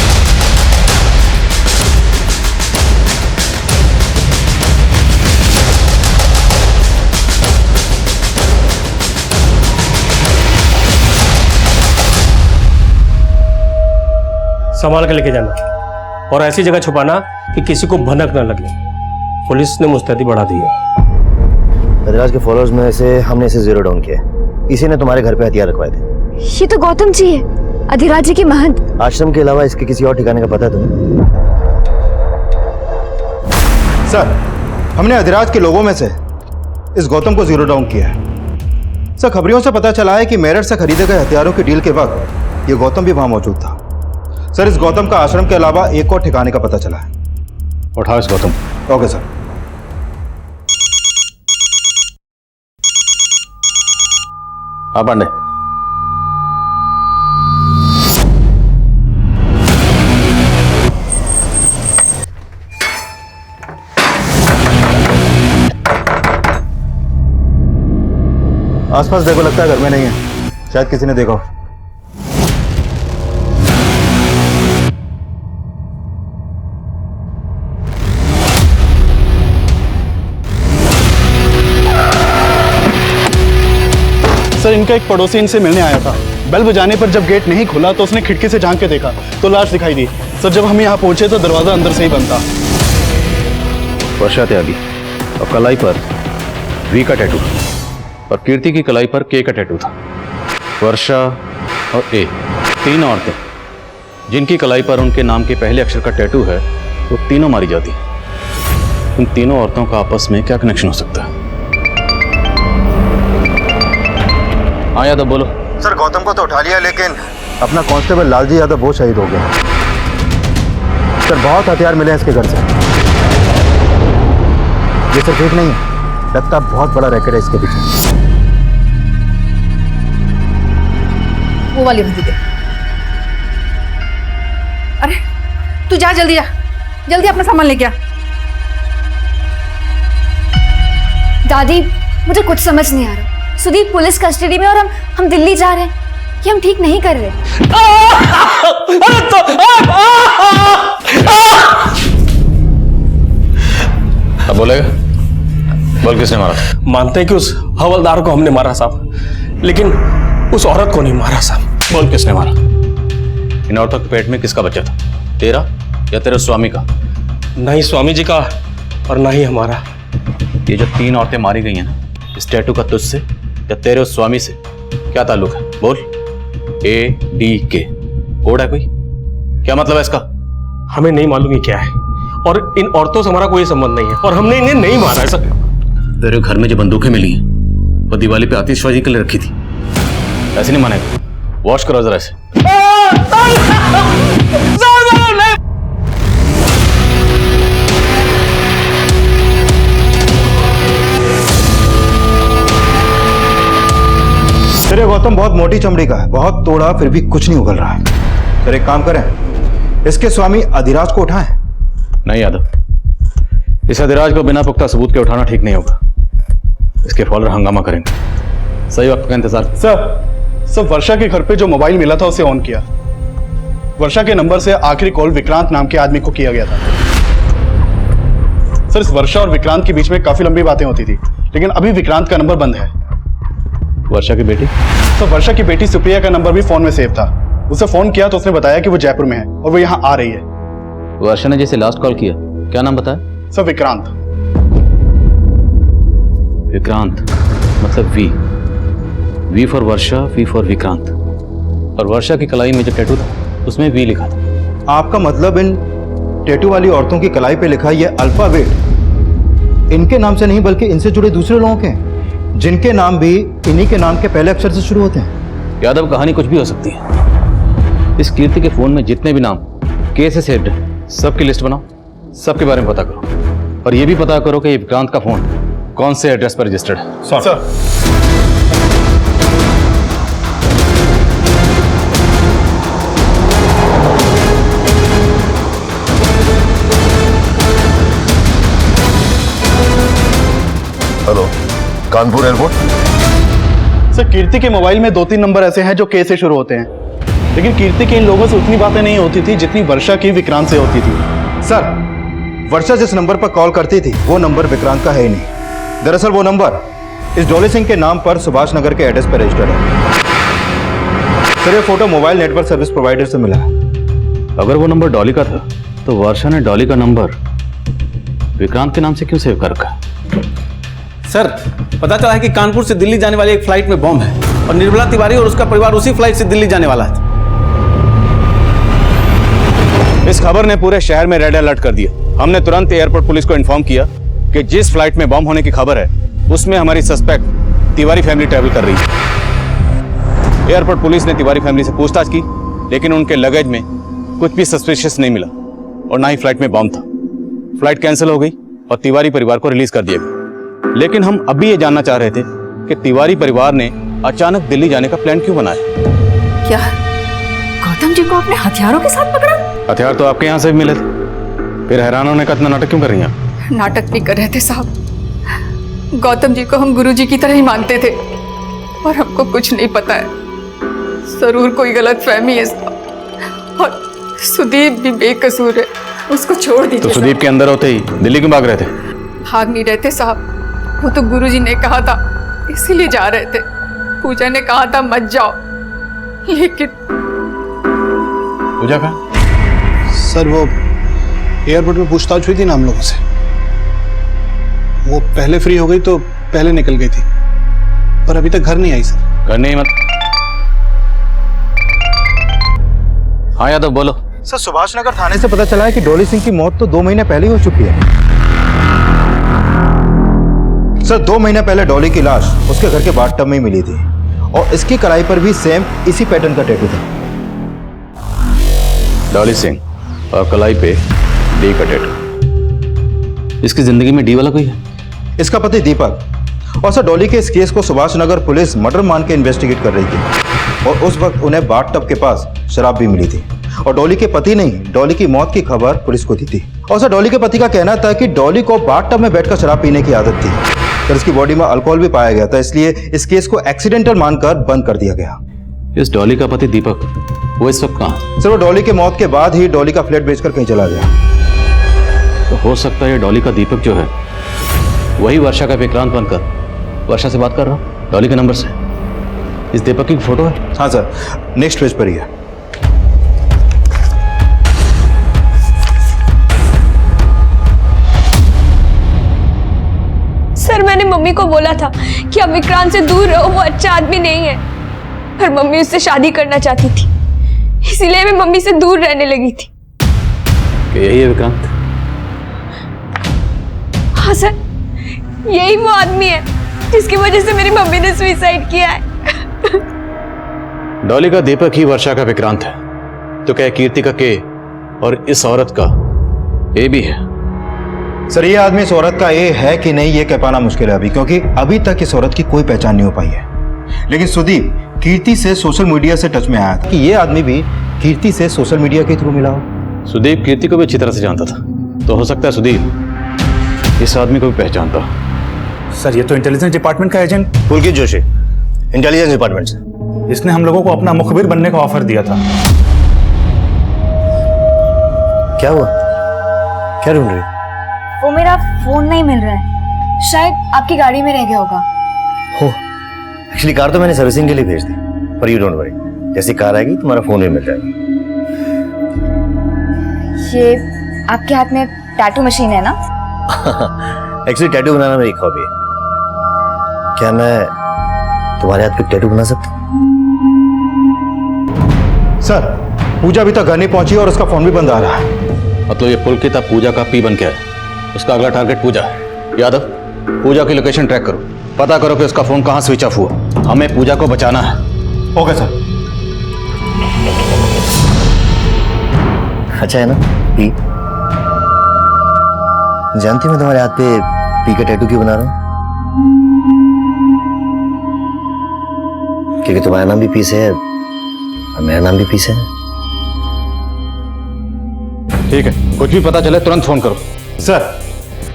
संभाल के लेके जाना और ऐसी जगह छुपाना कि किसी को भनक न लगे। पुलिस ने मुस्तैदी बढ़ा दी है। अधिराज के फॉलोअर्स में से हमने इसे 0 डाउन किया है। इसी ने तुम्हारे घर पे हथियार रखवाए थे। ये तो गौतम जी है, अधिराज जी के महंत। आश्रम के अलावा इसके किसी और ठिकाने का पता है तुम्हें? सर, हमने अधिराज के लोगों में से इस गौतम को 0 डाउन किया है। सर, खबरियों से पता चला है कि मेरठ से खरीदे गए हथियारों की डील के वक्त ये गौतम भी वहां मौजूद था। सर, इस गौतम का आश्रम के अलावा एक और ठिकाने का पता चला है। उठाओ इस गौतम। Okay sir. हाँ पांडे, आसपास देखो, लगता है घर में नहीं है, शायद किसी ने देखा हो। सर, इनका एक पड़ोसी इनसे मिलने आया था। बेल बजाने पर जब गेट नहीं खुला तो उसने खिड़की से झांक के देखा तो लाश दिखाई दी। सर, जब हम यहाँ पहुंचे तो दरवाजा अंदर से ही बंद था। वर्षा त्यागी और कलाई पर वी का टैटू और कीर्ति की कलाई पर के का टैटू था। वर्षा और ए, 3 औरतें जिनकी कलाई पर उनके नाम के पहले अक्षर का टैटू है, वो तीनों मारी जाती। उन तीनों औरतों का आपस में क्या कनेक्शन हो सकता है? हाँ यादव, बोलो। सर, गौतम को तो उठा लिया, लेकिन अपना कांस्टेबल लालजी यादव वो शहीद हो गया। सर, बहुत हथियार मिले हैं इसके घर से। ये सर ठीक नहीं है, लगता बहुत बड़ा रैकेट है इसके पीछे। वो वाली बंदी दे। अरे तू जा, जल्दी जा, जल्दी अपना सामान लेके आ। दादी, मुझे कुछ समझ नहीं आ रहा। सुदीप पुलिस कस्टडी में और हम दिल्ली जा रहे हैं। ये हम ठीक नहीं कर रहे। अब बोलेगा? बोल, किसने मारा? मानते हैं कि उस हवलदार को हमने मारा साहब, लेकिन उस औरत को नहीं मारा साहब। बोल किसने मारा? इन औरतों के पेट में किसका बच्चा था? तेरा या तेरे स्वामी का? नहीं स्वामी जी का और ना ही हमारा। ये जो 3 औरतें मारी गई हैं ना, इस टैटू का तुझसे या तेरे उस स्वामी से क्या ताल्लुक है? बोल। ADK कोड है कोई? क्या मतलब है इसका? हमें नहीं मालूम ये क्या है, और इन औरतों से हमारा कोई संबंध नहीं है, और हमने इन्हें नहीं मारा है सर। तेरे घर में जो बंदूकें मिली हैं वो दिवाली पे आतिशबाजी के लिए रखी थी, ऐसे नहीं मानेगा। वॉश करो जरा इसे। तेरे गौतम बहुत मोटी चमड़ी का है, बहुत तोड़ा फिर भी कुछ नहीं उगल रहा है। फिर एक काम करें, इसके स्वामी अधिराज को उठाएं। नहीं यादव, इस अधिराज को बिना पुख्ता सबूत के उठाना ठीक नहीं होगा। इसके फॉलोअर हंगामा करेंगे। सही वक्त का इंतजार। सर वर्षा के घर पे जो मोबाइल मिला था उसे ऑन किया। वर्षा के नंबर से आखिरी कॉल विक्रांत नाम के आदमी को किया गया था। सर इस वर्षा और विक्रांत के बीच में काफी लंबी बातें होती थी, लेकिन अभी विक्रांत का नंबर बंद है। वर्षा की बेटी? तो वर्षा की बेटी सुप्रिया का नंबर भी फोन में सेव था। उसे फोन किया तो उसने बताया कि वो जयपुर में है और वो यहाँ आ रही है। वर्षा ने जैसे लास्ट कॉल किया, क्या नाम बताया? सर विक्रांत। विक्रांत मतलब V for Varsha, V for Vikrant. और वर्षा की कलाई में जो टैटू था उसमें वी लिखा था। आपका मतलब इन टैटू वाली औरतों की कलाई पे लिखा ये अल्फाबेट इनके नाम से नहीं बल्कि इनसे जुड़े दूसरे लोगों के हैं, जिनके नाम भी इन्हीं के नाम के पहले अक्षर से शुरू होते हैं। यादव कहानी कुछ भी हो सकती है। इस कीर्ति के फोन में जितने भी नाम के से सेव्ड है सबकी लिस्ट बनाओ, सबके बारे में पता करो, और ये भी पता करो कि ये विक्रांत का फोन कौन से एड्रेस पर रजिस्टर्ड है। Sir hello, Kanpur airport. Sir Kirti के मोबाइल में 2-3 नंबर ऐसे हैं जो के से शुरू होते हैं, लेकिन कीर्ति के इन लोगों से उतनी बातें नहीं होती थी जितनी वर्षा की विक्रांत से होती थी। सर वर्षा जिस नंबर पर कॉल करती थी वो नंबर विक्रांत का है ही नहीं। दरअसल वो नंबर इस डॉली सिंह के नाम पर सुभाष नगर के एड्रेस पर रजिस्टर्ड है। सर ये photo mobile network service provider से मिला है। अगर वो नंबर डॉली का था तो वर्षा ने डॉली का नंबर विक्रांत के नाम से क्यों सेव कर रखा है? सर पता चला है कि कानपुर से दिल्ली जाने वाली एक फ्लाइट में बॉम्ब है और निर्मला तिवारी और उसका परिवार उसी फ्लाइट से दिल्ली जाने वाला है। इस खबर ने पूरे शहर में रेड अलर्ट कर दिया। हमने तुरंत एयरपोर्ट पुलिस को इन्फॉर्म किया कि जिस फ्लाइट में बॉम्ब होने की खबर है उसमें हमारी सस्पेक्ट तिवारी फैमिली ट्रैवल कर रही है। एयरपोर्ट पुलिस ने तिवारी फैमिली से पूछताछ की, लेकिन उनके लगेज में कुछ भी सस्पिशियस नहीं मिला और ना ही फ्लाइट में बॉम्ब था। फ्लाइट कैंसिल हो गई और तिवारी परिवार को रिलीज कर दिया गया। लेकिन हम अभी ये जानना चाह रहे थे कि तिवारी परिवार ने अचानक दिल्ली जाने का प्लान क्यों बनाया। क्या गौतम जी को अपने हथियारों के साथ पकड़ा? हथियार तो आपके यहाँ से भी मिले थे, फिर हैरान होने का इतना नाटक क्यों कर रही हैं? नाटक नहीं कर रहे थे साहब। गौतम जी को हम गुरुजी की तरह ही मानते थे और हमको कुछ नहीं पता है। जरूर कोई गलत फहमी है साहब। और सुदीप भी बेकसूर है, उसको छोड़ दीजिए। तो सुदीप के अंदर होते ही दिल्ली क्यों भाग रहे थे? भाग नहीं रहते साहब, वो तो गुरुजी ने कहा था इसीलिए जा रहे थे। पूजा ने कहा था मत जाओ, लेकिन पूजा का? सर वो एयरपोर्ट में पूछताछ हुई थी ना हम लोगों से, वो पहले फ्री हो गई तो पहले निकल गई थी, पर अभी तक घर नहीं आई सर। घर नहीं? मत। हाँ यादव बोलो। सर सुभाष नगर थाने से पता चला है कि डॉली सिंह की मौत तो 2 महीने पहले ही हो चुकी है। सर 2 महीने पहले डॉली की लाश उसके घर के बाथटब में ही मिली थी और इसकी कलाई पर भी सेम इसी पैटर्न का टैटू था। डॉली सिंह और कलाई पे डी का टैटू। इसकी जिंदगी में डी वाला कोई है? इसका पति दीपक। और सर डॉली के इस केस को सुभाष नगर पुलिस मर्डर मान के इन्वेस्टिगेट कर रही थी और उस वक्त उन्हें बाथटब के पास शराब भी मिली थी और डॉली के पति ने ही डॉली की मौत की खबर पुलिस को दी थी। और सर डॉली के पति का कहना था कि डॉली को बाथटब में बैठकर शराब पीने की आदत थी, फिर उसकी बॉडी में अल्कोहल भी पाया गया था, इसलिए इस केस को एक्सीडेंटल मानकर बंद कर दिया गया। इस डॉली का पति दीपक वो इस वक्त कहाँ? सर वो डॉली के मौत के बाद ही डॉली का फ्लैट बेचकर कहीं चला गया। तो हो सकता है डॉली का दीपक जो है वही वर्षा का विक्रांत बनकर वर्षा से बात कर रहा, डॉली के नंबर से। इस दीपक की फोटो है? हाँ सर, नेक्स्ट पेज पर ही है। सर मैंने मम्मी को बोला था कि अब विक्रांत से दूर रहो, वो अच्छा आदमी नहीं है। पर मम्मी उससे शादी करना चाहती थी, इसीलिए मैं मम्मी से दूर रहने लगी थी। यही है विक्रांत? हाँ सर, यही वो आदमी है जिसकी वजह से मेरी मम्मी ने सुसाइड किया है। डॉली का दीपक ही वर्षा का विक्रांत है, तो क्या कीर्ति का के और इस औरत का ए भी है? सर ये आदमी इस औरत का ए है कि नहीं ये कह पाना मुश्किल है अभी, क्योंकि अभी तक इस औरत की कोई पहचान नहीं हो पाई है। लेकिन सुदीप कीर्ति से सोशल मीडिया से टच में आया था कि ये आदमी भी कीर्ति से सोशल मीडिया के थ्रू मिला हो। सुदीप कीर्ति को भी अच्छी तरह से जानता था, तो हो सकता है सुदीप इस आदमी को भी पहचानता। सर ये तो इंटेलिजेंस डिपार्टमेंट का एजेंट पुलकित जोशी, इंटेलिजेंस डिपार्टमेंट से। इसने हम लोगों को अपना मुखबिर बनने का ऑफर दिया था। क्या हुआ? क्या ढूंढ रही? वो मेरा फोन नहीं मिल रहा है, शायद आपकी गाड़ी में रह गया होगा। हो, एक्चुअली कार तो मैंने सर्विसिंग के लिए भेज दी, पर यू डोंट वरी, जैसी कार आएगी तुम्हारा फोन भी मिल जाएगा। ये आपके हाथ में टैटू मशीन है ना? एक्चुअली टैटू बनाना मेरी हॉबी है। क्या मैं तुम्हारे हाथ पे टैटू बना सकता हूँ? सर पूजा अभी तक घर नहीं पहुंची और उसका फोन भी बंद आ रहा है। मतलब ये पुलकित अब पूजा का पी बन के है, उसका अगला टारगेट पूजा है। यादव, पूजा की लोकेशन ट्रैक करो, पता करो कि उसका फोन कहां स्विच ऑफ हुआ। हमें पूजा को बचाना है। Okay sir. अच्छा है ना पी? जानती मैं तुम्हारे हाथ पे पी का टैटू क्यों बना रहा हूं? क्योंकि तुम्हारा नाम भी पी से है और मेरा नाम भी पी से है। ठीक है, कुछ भी पता चले तुरंत फोन करो। सर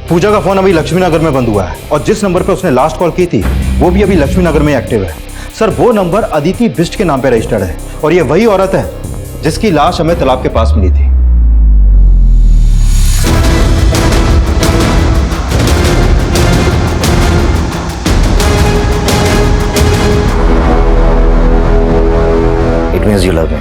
पूजा का फोन अभी लक्ष्मी नगर में बंद हुआ है और जिस नंबर पे उसने लास्ट कॉल की थी वो भी अभी लक्ष्मी नगर में एक्टिव है। सर वो नंबर अदिति बिष्ट के नाम पे रजिस्टर्ड है और ये वही औरत है जिसकी लाश हमें तालाब के पास मिली थी। It means you love me.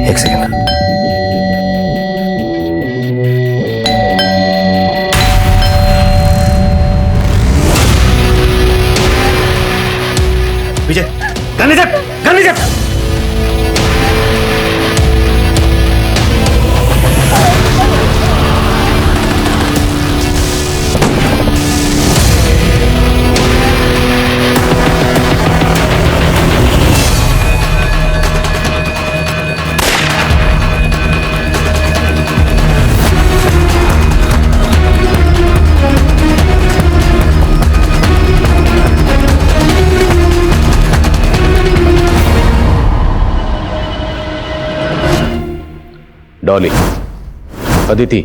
एक सेकंड। विजय, गन इधर, गन इधर। डॉली, अदिति,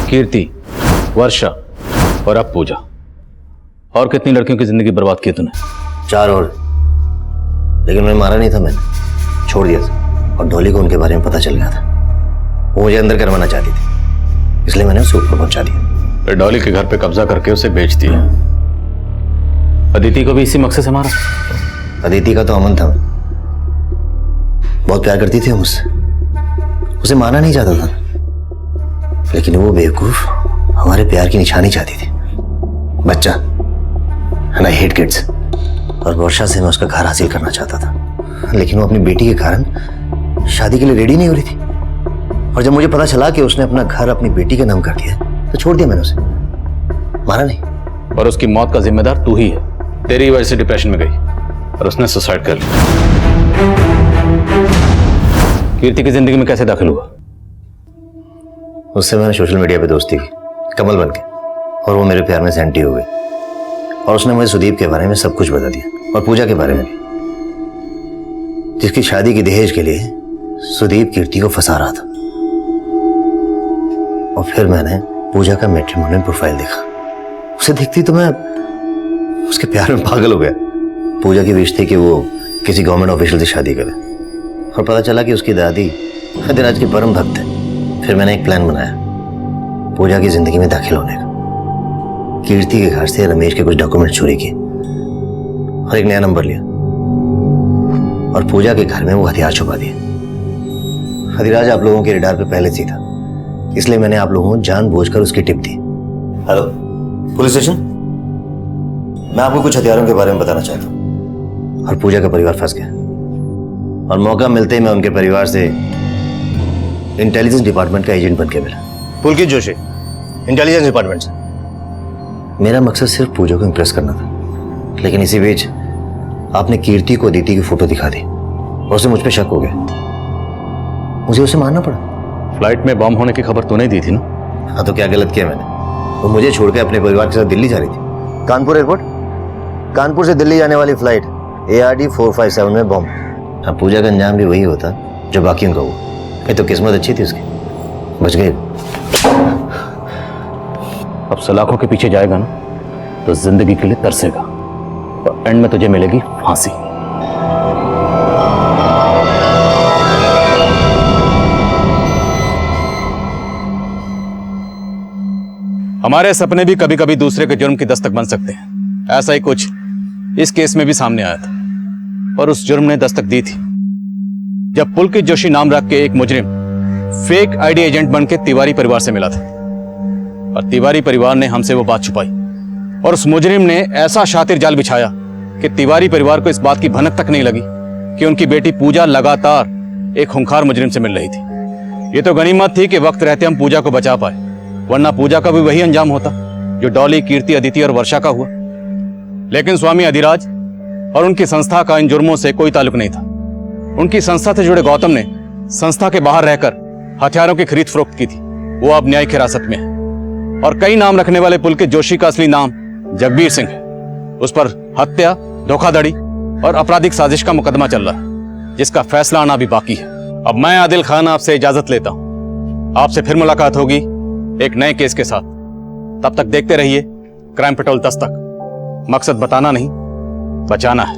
कीर्ति, वर्षा और अब पूजा। और कितनी लड़कियों की जिंदगी बर्बाद की तूने? 4 और, लेकिन मैं मारा नहीं था, मैंने छोड़ दिया था। और डॉली को उनके बारे में पता चल गया था, वो मुझे अंदर करवाना चाहती थी, इसलिए मैंने उसे ऊपर पहुंचा दिया। फिर डॉली के घर पे कब्जा करके उसे बेच दिया। अदिति को भी इसी मकसद से मारा? अदिति का तो अमन था, बहुत प्यार करती थी मुझसे, उसे मारना नहीं चाहता था, लेकिन वो बेवकूफ हमारे प्यार की निशानी चाहती थी। बच्चा, एंड आई हेट किड्स। और वर्षा से मैं उसका घर हासिल करना चाहता था, लेकिन वो अपनी बेटी के कारण शादी के लिए रेडी नहीं हो रही थी। और जब मुझे पता चला कि उसने अपना घर अपनी बेटी के नाम कर दिया तो छोड़ दिया मैंने उसे, मारा नहीं। और उसकी मौत का जिम्मेदार तू ही है। तेरी वजह से डिप्रेशन में गई और उसने सुसाइड कर लिया। कीर्ति की जिंदगी में कैसे दाखिल हुआ? उससे मैंने सोशल मीडिया पे दोस्ती की, कमल बन के, और वो मेरे प्यार में से एंटी हो गई। और उसने मुझे सुदीप के बारे में सब कुछ बता दिया और पूजा के बारे में भी, जिसकी शादी की दहेज के लिए सुदीप कीर्ति को फंसा रहा था। और फिर मैंने पूजा का मैट्रिमोनियल प्रोफाइल देखा। उसे देखती तो मैं उसके प्यार में पागल हो गया। पूजा की विश थी कि वो किसी गवर्नमेंट ऑफिशियल से शादी करे, और पता चला कि उसकी दादी अधिराज की परम भक्त है। फिर मैंने एक प्लान बनाया पूजा की जिंदगी में दाखिल होने का। कीर्ति के घर से रमेश के कुछ डॉक्यूमेंट चोरी किए और एक नया नंबर लिया, और पूजा के घर में वो हथियार छुपा दिए। अधिराज आप लोगों के रडार पे पहले से ही था, इसलिए मैंने आप लोगों को जानबूझकर उसकी टिप दी। हेलो पुलिस स्टेशन, मैं आपको कुछ हथियारों के बारे में बताना चाहता हूँ। और पूजा का परिवार फंस गया, और मौका मिलते ही मैं उनके परिवार से इंटेलिजेंस डिपार्टमेंट का एजेंट बनके मिला। पुलकित जोशी, इंटेलिजेंस डिपार्टमेंट से। मेरा मकसद सिर्फ पूजा को इंप्रेस करना था, लेकिन इसी बीच आपने कीर्ति को अदिति की फोटो दिखा दी और उसे मुझ पे शक हो गया। मुझे उसे मारना पड़ा। फ्लाइट में बम होने की खबर तूने दी थी ना? हाँ, तो क्या गलत किया मैंने? वो मुझे छोड़कर अपने परिवार के साथ दिल्ली जा रही थी। कानपुर एयरपोर्ट, कानपुर से दिल्ली जाने वाली फ्लाइट ARD 457 में बम। हाँ, पूजा का अंजाम भी वही होता जो बाकियों का हुआ। ये तो किस्मत अच्छी थी उसकी, बच गई। अब सलाखों के पीछे जाएगा ना तो जिंदगी के लिए तरसेगा, और एंड में तुझे मिलेगी फांसी। हमारे सपने भी कभी कभी दूसरे के जुर्म की दस्तक बन सकते हैं। ऐसा ही कुछ इस केस में भी सामने आया था, और उस जुर्म ने दस्तक दी थी जब पुलकित जोशी नाम रख के एक मुजरिम फेक ID एजेंट बनके तिवारी परिवार से मिला था, और तिवारी परिवार ने हमसे वो बात छुपाई, और उस मुजरिम ने ऐसा शातिर जाल बिछाया कि तिवारी परिवार को इस बात की भनक तक नहीं लगी कि उनकी बेटी पूजा लगातार एक खूंखार मुजरिम से मिल रही थी। ये तो गनीमत थी कि वक्त रहते हम पूजा को बचा पाए, वरना पूजा का भी वही अंजाम होता जो डॉली, कीर्ति, अदिति और वर्षा का हुआ। लेकिन स्वामी अधिराज और उनकी संस्था का इन जुर्मों से कोई ताल्लुक नहीं था। उनकी संस्था से जुड़े गौतम ने संस्था के बाहर रहकर हथियारों की खरीद फरोख्त की थी। वो अब न्यायिक हिरासत में है, और कई नाम रखने वाले पुलकित जोशी का असली नाम जगबीर सिंह है। उस पर हत्या, धोखाधड़ी और आपराधिक साजिश का मुकदमा चल रहा है, जिसका फैसला आना भी बाकी है। अब मैं आदिल खान आपसे इजाजत लेता हूं। आपसे फिर मुलाकात होगी एक नए केस के साथ। तब तक देखते रहिए क्राइम पेट्रोल दस्तक। मकसद बताना नहीं, बचाना है।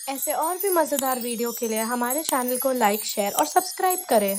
ऐसे और भी मजेदार वीडियो के लिए हमारे चैनल को लाइक, शेयर और सब्सक्राइब करें।